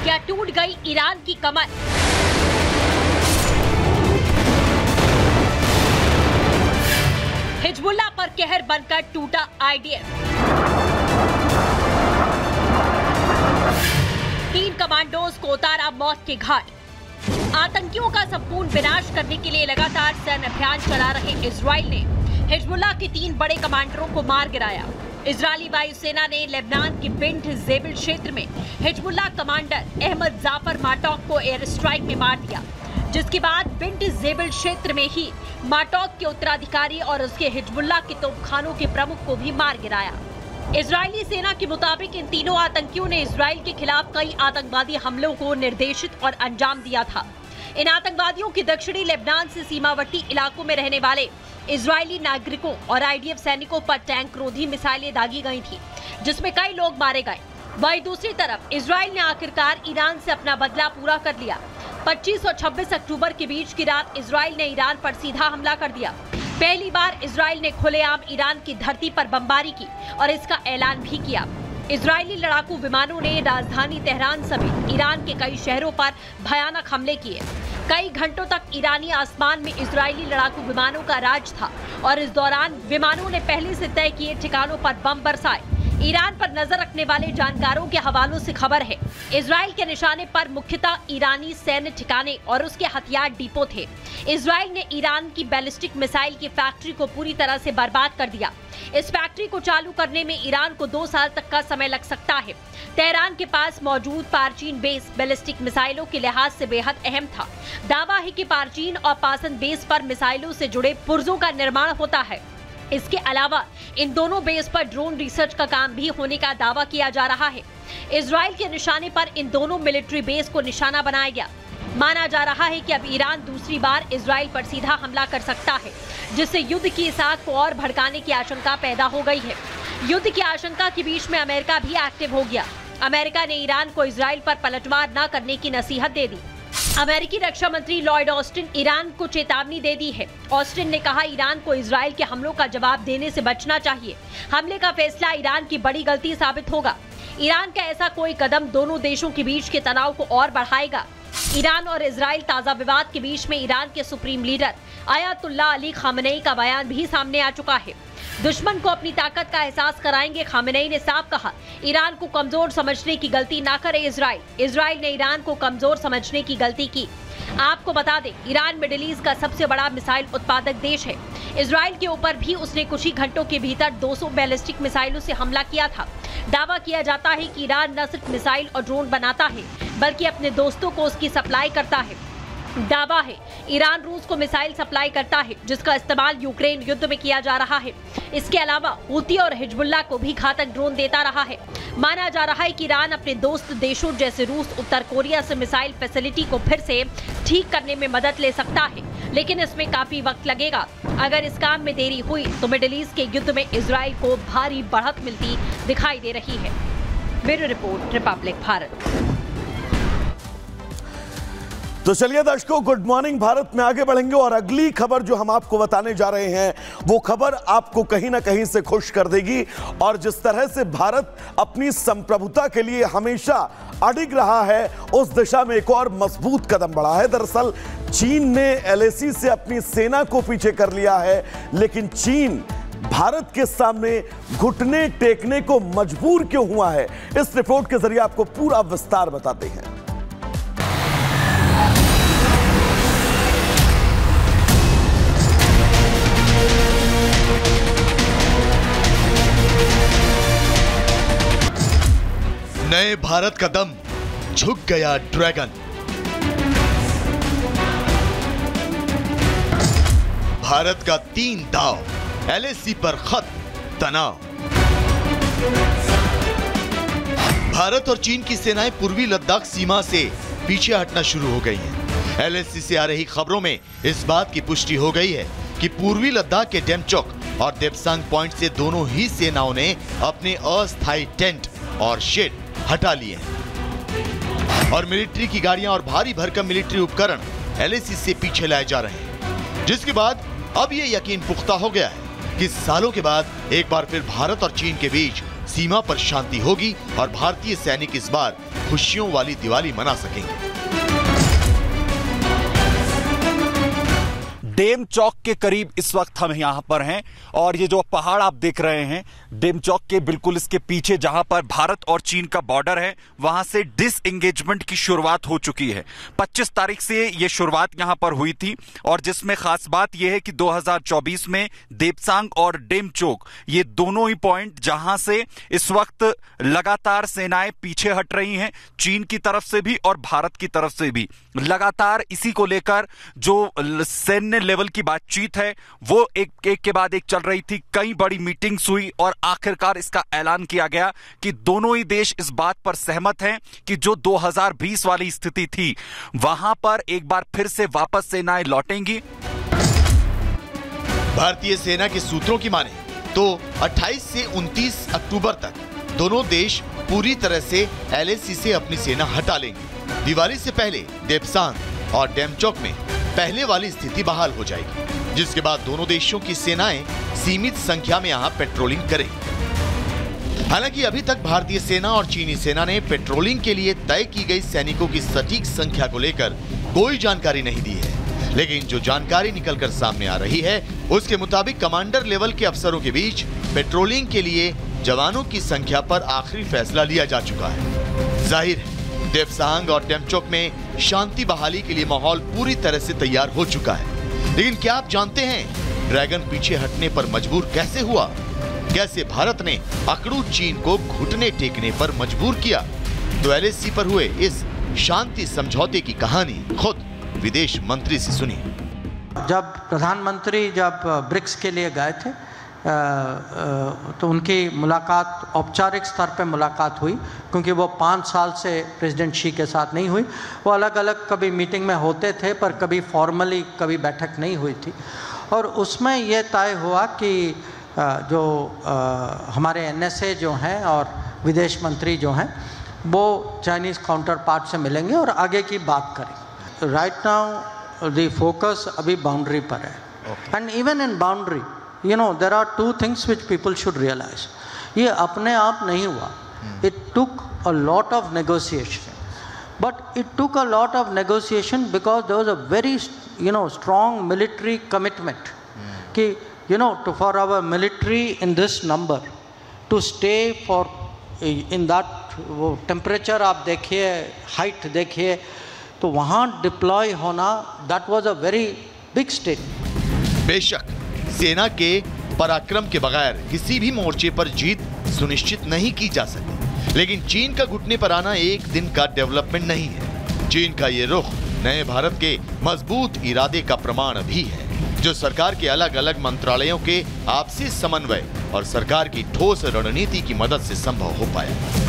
क्या टूट गई ईरान की कमर? हिजबुल्लाह पर कहर बनकर टूटा आईडीएफ। 3 कमांडोज को उतारा मौत के घाट। आतंकियों का संपूर्ण विनाश करने के लिए लगातार सैन्य अभियान चला रहे इजराइल ने हिजबुल्लाह के 3 बड़े कमांडरों को मार गिराया। इजरायली वायुसेना ने लेबनान के बिंट जेबिल क्षेत्र में हिजबुल्लाह कमांडर अहमद जाफर माटौक को एयर स्ट्राइक में मार दिया, जिसके बाद बिंट जेबिल क्षेत्र में ही माटौक के उत्तराधिकारी और उसके हिजबुल्लाह के तोपखानों के प्रमुख को भी मार गिराया। इजरायली सेना के मुताबिक इन तीनों आतंकियों ने इजराइल के खिलाफ कई आतंकवादी हमलों को निर्देशित और अंजाम दिया था। इन आतंकवादियों की दक्षिणी लेबनान से सीमावर्ती इलाकों में रहने वाले इजरायली नागरिकों और आईडीएफ सैनिकों पर टैंक रोधी मिसाइलें दागी गई थी, जिसमें कई लोग मारे गए। वहीं दूसरी तरफ इजराइल ने आखिरकार ईरान से अपना बदला पूरा कर लिया। 25 और 26 अक्टूबर के बीच की रात इजराइल ने ईरान पर सीधा हमला कर दिया। पहली बार इजराइल ने खुलेआम ईरान की धरती पर बमबारी की और इसका ऐलान भी किया। इजरायली लड़ाकू विमानों ने राजधानी तेहरान समेत ईरान के कई शहरों पर भयानक हमले किए। कई घंटों तक ईरानी आसमान में इजरायली लड़ाकू विमानों का राज था और इस दौरान विमानों ने पहले से तय किए ठिकानों पर बम बरसाए। ईरान पर नजर रखने वाले जानकारों के हवालों से खबर है, इजराइल के निशाने पर मुख्यतः ईरानी सैन्य ठिकाने और उसके हथियार डिपो थे। इजराइल ने ईरान की बैलिस्टिक मिसाइल की फैक्ट्री को पूरी तरह से बर्बाद कर दिया। इस फैक्ट्री को चालू करने में ईरान को 2 साल तक का समय लग सकता है। तेहरान के पास मौजूद पारचीन बेस बैलिस्टिक मिसाइलों के लिहाज से बेहद अहम था। दावा है कि पारचीन और पासन बेस पर मिसाइलों से जुड़े पुर्जों का निर्माण होता है। इसके अलावा इन दोनों बेस पर ड्रोन रिसर्च का काम भी होने का दावा किया जा रहा है। इजराइल के निशाने पर इन दोनों मिलिट्री बेस को निशाना बनाया गया। माना जा रहा है कि अब ईरान दूसरी बार इजराइल पर सीधा हमला कर सकता है, जिससे युद्ध की इस आग को और भड़काने की आशंका पैदा हो गई है। युद्ध की आशंका के बीच में अमेरिका भी एक्टिव हो गया। अमेरिका ने ईरान को इजराइल पर पलटवार न करने की नसीहत दे दी। अमेरिकी रक्षा मंत्री लॉयड ऑस्टिन ईरान को चेतावनी दे दी है। ऑस्टिन ने कहा, ईरान को इजराइल के हमलों का जवाब देने से बचना चाहिए। हमले का फैसला ईरान की बड़ी गलती साबित होगा। ईरान का ऐसा कोई कदम दोनों देशों के बीच के तनाव को और बढ़ाएगा। ईरान और इजराइल ताजा विवाद के बीच में ईरान के supreme leader Ayatollah Ali Khamenei का बयान भी सामने आ चुका है। दुश्मन को अपनी ताकत का एहसास कराएंगे, खामेनेई ने साफ कहा। ईरान को कमजोर समझने की गलती ना करे इजराइल। इजराइल ने ईरान को कमजोर समझने की गलती की। आपको बता दें, ईरान मिडिल ईस्ट का सबसे बड़ा मिसाइल उत्पादक देश है। इजराइल के ऊपर भी उसने कुछ ही घंटों के भीतर 200 बैलिस्टिक मिसाइलों से हमला किया था। दावा किया जाता है कि ईरान न सिर्फ मिसाइल और ड्रोन बनाता है, बल्कि अपने दोस्तों को उसकी सप्लाई करता है। दावा है ईरान रूस को मिसाइल सप्लाई करता है, जिसका इस्तेमाल यूक्रेन युद्ध में किया जा रहा है। इसके अलावा हूती और हिजबुल्लाह को भी घातक ड्रोन देता रहा है। माना जा रहा है कि ईरान अपने दोस्त देशों जैसे रूस, उत्तर कोरिया से मिसाइल फैसिलिटी को फिर से ठीक करने में मदद ले सकता है, लेकिन इसमें काफी वक्त लगेगा। अगर इस काम में देरी हुई तो मिडिल ईस्ट के युद्ध में इजराइल को भारी बढ़त मिलती दिखाई दे रही है। Bureau report, Republic Bharat. तो चलिए दर्शकों, गुड मॉर्निंग भारत में आगे बढ़ेंगे और अगली खबर जो हम आपको बताने जा रहे हैं वो खबर आपको कहीं ना कहीं से खुश कर देगी। और जिस तरह से भारत अपनी संप्रभुता के लिए हमेशा अडिग रहा है, उस दिशा में एक और मजबूत कदम बढ़ा है। दरअसल चीन ने एलएसी से अपनी सेना को पीछे कर लिया है, लेकिन चीन भारत के सामने घुटने टेकने को मजबूर क्यों हुआ है, इस रिपोर्ट के जरिए आपको पूरा विस्तार बताते हैं। नए भारत का दम, झुक गया ड्रैगन। भारत का 3 दाव, एलएसी पर खत तनाव। भारत और चीन की सेनाएं पूर्वी लद्दाख सीमा से पीछे हटना शुरू हो गई हैं। एलएसी से आ रही खबरों में इस बात की पुष्टि हो गई है कि पूर्वी लद्दाख के डेमचोक और देपसांग पॉइंट से दोनों ही सेनाओं ने अपने अस्थायी टेंट और शेड हटा लिए हैं और मिलिट्री की गाड़ियां और भारी भरकम मिलिट्री उपकरण एलएसी से पीछे लाए जा रहे हैं, जिसके बाद अब यह यकीन पुख्ता हो गया है कि सालों के बाद एक बार फिर भारत और चीन के बीच सीमा पर शांति होगी और भारतीय सैनिक इस बार खुशियों वाली दिवाली मना सकेंगे। डेम चौक के करीब इस वक्त हम यहां पर हैं और ये जो पहाड़ आप देख रहे हैं डेम चौक के बिल्कुल इसके पीछे जहां पर भारत और चीन का बॉर्डर है, वहां से डिसएंगेजमेंट की शुरुआत हो चुकी है। 25 तारीख से ये शुरुआत यहां पर हुई थी और जिसमें खास बात यह है कि 2024 में देपसांग और डेम चौक ये दोनों ही पॉइंट जहां से इस वक्त लगातार सेनाएं पीछे हट रही हैं, चीन की तरफ से भी और भारत की तरफ से भी लगातार इसी को लेकर जो सैन्य लेवल की बातचीत है वो एक के बाद एक चल रही थी। कई बड़ी मीटिंग्स हुई और आखिरकार इसका ऐलान किया गया कि दोनों ही देश इस बात पर सहमत हैं कि जो 2020 वाली स्थिति थी वहां पर एक बार फिर से वापस सेनाएं लौटेंगी। भारतीय सेना के सूत्रों की माने तो 28 से 29 अक्टूबर तक दोनों देश पूरी तरह से LAC से अपनी सेना हटा लेंगे। दिवाली से पहले देपसांग और डेमचौक में पहले वाली स्थिति बहाल हो जाएगी, जिसके बाद दोनों देशों की सेनाएं सीमित संख्या में यहां पेट्रोलिंग करेंगी। हालांकि अभी तक भारतीय सेना और चीनी सेना ने पेट्रोलिंग के लिए तय की गई सैनिकों की सटीक संख्या को लेकर कोई जानकारी नहीं दी है, लेकिन जो जानकारी निकलकर सामने आ रही है उसके मुताबिक कमांडर लेवल के अफसरों के बीच पेट्रोलिंग के लिए जवानों की संख्या पर आखिरी फैसला लिया जा चुका है। जाहिर है देपसांग और डेमचौक में शांति बहाली के लिए माहौल पूरी तरह से तैयार हो चुका है। लेकिन क्या आप जानते हैं ड्रैगन पीछे हटने पर मजबूर कैसे हुआ? कैसे भारत ने अकड़ू चीन को घुटने टेकने पर मजबूर किया? तो LAC पर हुए इस शांति समझौते की कहानी खुद विदेश मंत्री से सुनिए। जब प्रधानमंत्री ब्रिक्स के लिए गए थे तो उनकी मुलाकात औपचारिक स्तर पर मुलाकात हुई, क्योंकि वो 5 साल से प्रेसिडेंट शी के साथ नहीं हुई। वो अलग अलग कभी मीटिंग में होते थे पर कभी फॉर्मली कभी बैठक नहीं हुई थी। और उसमें यह तय हुआ कि जो हमारे NSA जो हैं और विदेश मंत्री जो हैं वो चाइनीज़ काउंटर पार्ट से मिलेंगे और आगे की बात करें। राइट नाउ द फोकस अभी बाउंड्री पर है, and even in boundary there are 2 things which people should realize. ये अपने आप नहीं हुआ. It took a lot of negotiation. But it took a lot of negotiation because there was a very, strong military commitment. कि, for our military in this number to stay for in that वो temperature आप देखिए, height देखिए, तो वहाँ deploy होना that was a very big step. बेशक सेना के पराक्रम के बगैर किसी भी मोर्चे पर जीत सुनिश्चित नहीं की जा सकती, लेकिन चीन का घुटने पर आना एक दिन का डेवलपमेंट नहीं है। चीन का ये रुख नए भारत के मजबूत इरादे का प्रमाण भी है, जो सरकार के अलग अलग मंत्रालयों के आपसी समन्वय और सरकार की ठोस रणनीति की मदद से संभव हो पाया।